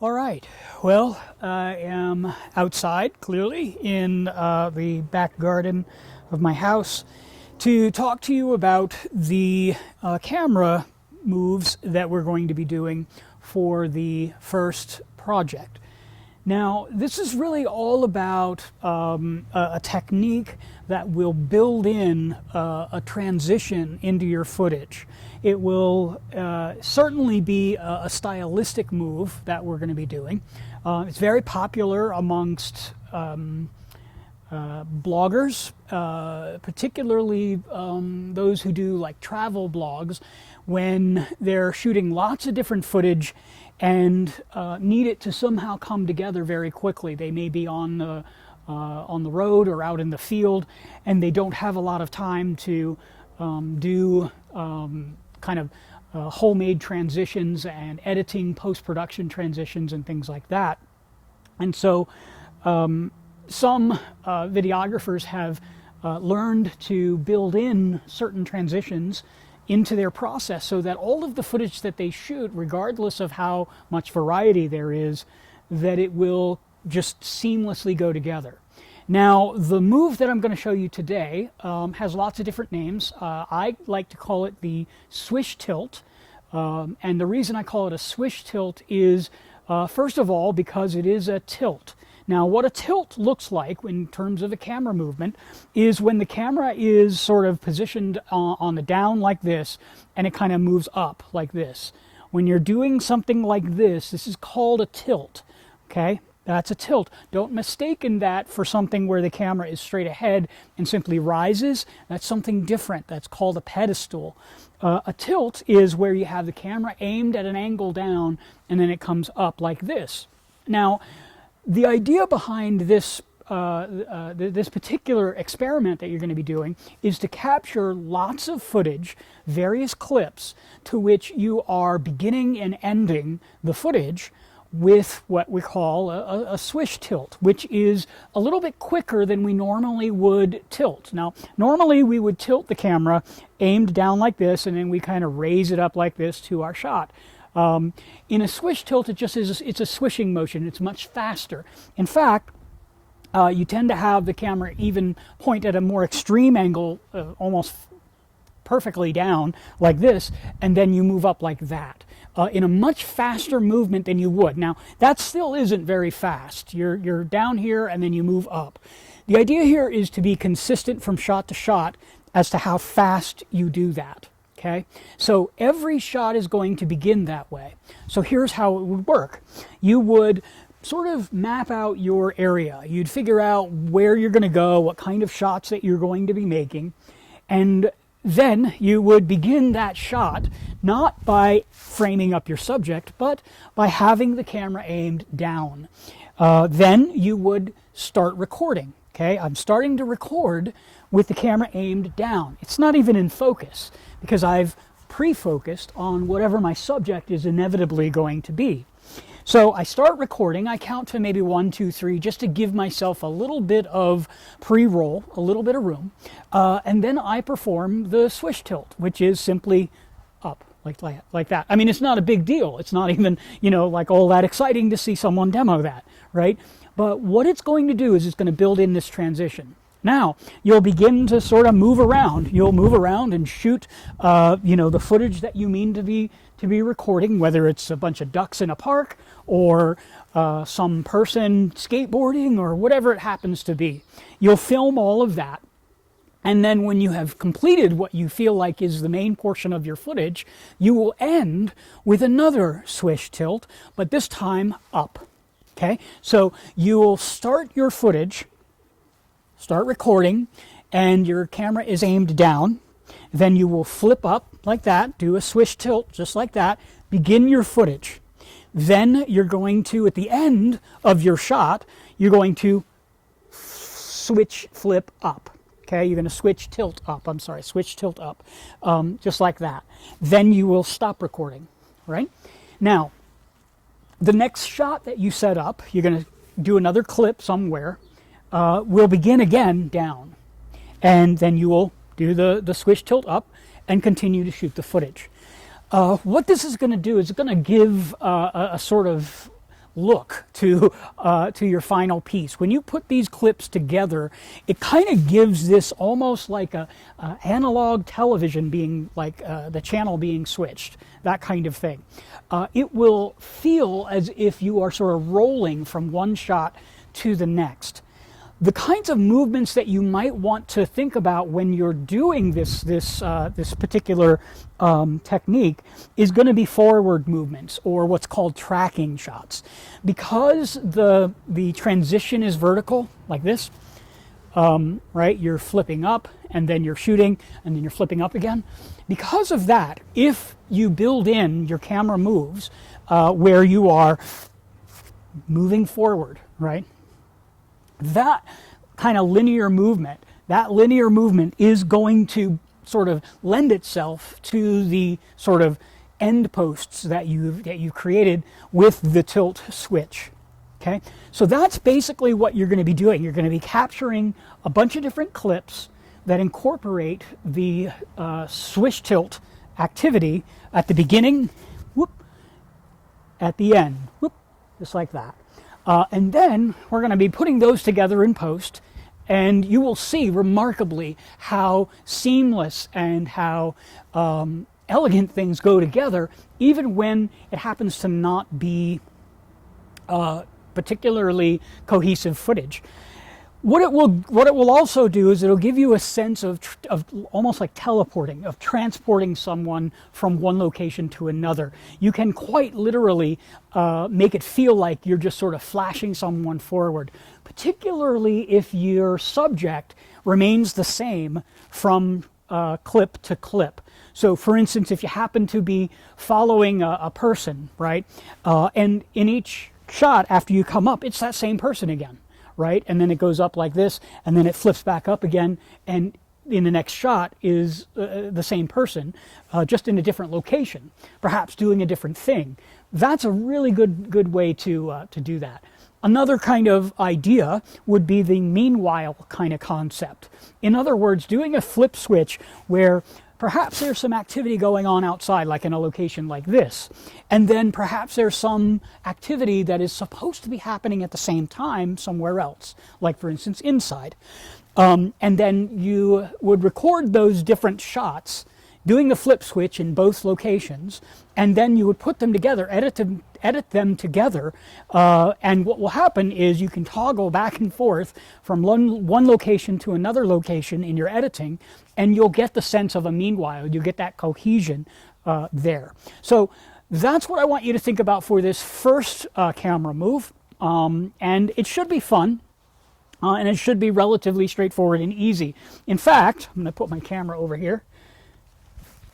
All right, well, I am outside, clearly, in the back garden of my house to talk to you about the camera moves that we're going to be doing for the first project. Now, this is really all about a technique that will build in a transition into your footage. It will certainly be a stylistic move that we're going to be doing. It's very popular amongst bloggers, particularly those who do like travel blogs, when they're shooting lots of different footage and need it to somehow come together very quickly. They may be on the road or out in the field, and they don't have a lot of time to do kind of homemade transitions and editing, post-production transitions and things like that. And so some videographers have learned to build in certain transitions into their process so that all of the footage that they shoot, regardless of how much variety there is, that it will just seamlessly go together. Now, the move that I'm going to show you today has lots of different names. I like to call it the Swish-Tilt, and the reason I call it a Swish-Tilt is, first of all, because it is a tilt. Now, what a tilt looks like in terms of a camera movement is when the camera is sort of positioned on the down like this, and it kind of moves up like this. When you're doing something like this is called a tilt, okay? That's a tilt. Don't mistake that for something where the camera is straight ahead and simply rises. That's something different. That's called a pedestal. A tilt is where you have the camera aimed at an angle down, and then it comes up like this. Now, the idea behind this this particular experiment that you're going to be doing is to capture lots of footage, various clips, to which you are beginning and ending the footage with what we call a swish tilt, which is a little bit quicker than we normally would tilt. Now, normally we would tilt the camera aimed down like this, and then we kind of raise it up like this to our shot. In a swish tilt, it's a swishing motion. It's much faster. In fact, you tend to have the camera even point at a more extreme angle, almost perfectly down like this, and then you move up like that. In a much faster movement than you would. Now, that still isn't very fast. You're down here and then you move up. The idea here is to be consistent from shot to shot as to how fast you do that. Okay? So every shot is going to begin that way. So here's how it would work. You would sort of map out your area. You'd figure out where you're going to go, what kind of shots that you're going to be making, and then you would begin that shot not by framing up your subject, but by having the camera aimed down. Then you would start recording. Okay, I'm starting to record with the camera aimed down. It's not even in focus because I've pre-focused on whatever my subject is inevitably going to be. So I start recording, I count to maybe 1, 2, 3, just to give myself a little bit of pre-roll, a little bit of room, and then I perform the swish tilt, which is simply up, like that. I mean, it's not a big deal. It's not even, like all that exciting to see someone demo that, right? But what it's going to do is it's going to build in this transition. Now, you'll begin to sort of move around. You'll move around and shoot, the footage that you mean to be recording, whether it's a bunch of ducks in a park or some person skateboarding or whatever it happens to be. You'll film all of that. And then when you have completed what you feel like is the main portion of your footage, you will end with another swish tilt, but this time up. Okay? So you will start your footage, start recording, and your camera is aimed down. Then you will flip up like that, do a swish tilt just like that, begin your footage. Then you're going to, at the end of your shot, you're going to switch flip up. Okay, you're going to switch tilt up, just like that. Then you will stop recording, right? Now, the next shot that you set up, you're going to do another clip somewhere, will begin again down. And then you will do the swish tilt up and continue to shoot the footage. What this is going to do is it's going to give a sort of look to your final piece. When you put these clips together, it kind of gives this almost like a analog television being like the channel being switched, that kind of thing. It will feel as if you are sort of rolling from one shot to the next. The kinds of movements that you might want to think about when you're doing this particular technique is going to be forward movements, or what's called tracking shots. Because the transition is vertical, like this, right? You're flipping up, and then you're shooting, and then you're flipping up again. Because of that, if you build in your camera moves where you are moving forward, right? That kind of linear movement is going to sort of lend itself to the sort of end posts that you've created with the tilt switch. Okay, so that's basically what you're going to be doing. You're going to be capturing a bunch of different clips that incorporate the Swish-Tilt activity at the beginning, whoop, at the end, whoop, just like that. And then we're going to be putting those together in post, and you will see remarkably how seamless and how elegant things go together, even when it happens to not be particularly cohesive footage. What it will also do is it'll give you a sense of almost like teleporting, of transporting someone from one location to another. You can quite literally make it feel like you're just sort of flashing someone forward, particularly if your subject remains the same from clip to clip. So for instance, if you happen to be following a person, right, and in each shot after you come up, it's that same person again. Right, and then it goes up like this, and then it flips back up again, and in the next shot is the same person, just in a different location, perhaps doing a different thing. That's a really good way to do that. Another kind of idea would be the meanwhile kind of concept. In other words, doing a flip switch where perhaps there's some activity going on outside, like in a location like this, and then perhaps there's some activity that is supposed to be happening at the same time somewhere else, like for instance inside. And then you would record those different shots doing the flip switch in both locations, and then you would put them together, edit them together, and what will happen is you can toggle back and forth from one location to another location in your editing, and you'll get the sense of a meanwhile. You'll get that cohesion there. So that's what I want you to think about for this first camera move, and it should be fun. And it should be relatively straightforward and easy. In fact, I'm going to put my camera over here.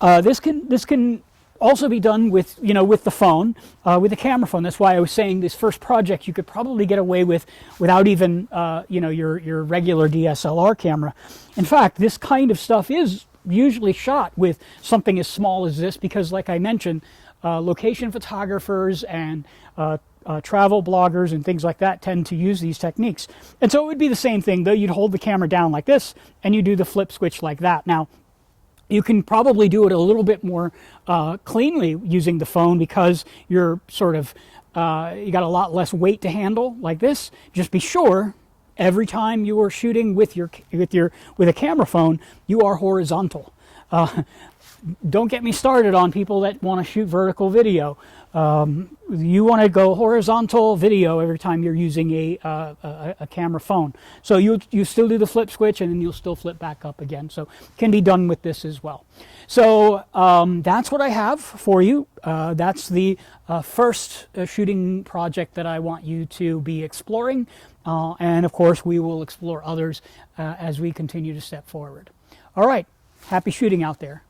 This can also be done with the phone, with a camera phone. That's why I was saying this first project you could probably get away with without even your regular DSLR camera. In fact, this kind of stuff is usually shot with something as small as this because, like I mentioned, location photographers and travel bloggers and things like that tend to use these techniques. And so it would be the same thing, though. You'd hold the camera down like this and you do the flip switch like that. Now, you can probably do it a little bit more cleanly using the phone because you're sort of, you got a lot less weight to handle like this. Just be sure every time you are shooting with a camera phone, you are horizontal. Don't get me started on people that want to shoot vertical video. You want to go horizontal video every time you're using a camera phone. So you still do the flip switch and then you'll still flip back up again. So it can be done with this as well. So that's what I have for you. That's the first shooting project that I want you to be exploring. And of course, we will explore others as we continue to step forward. All right. Happy shooting out there.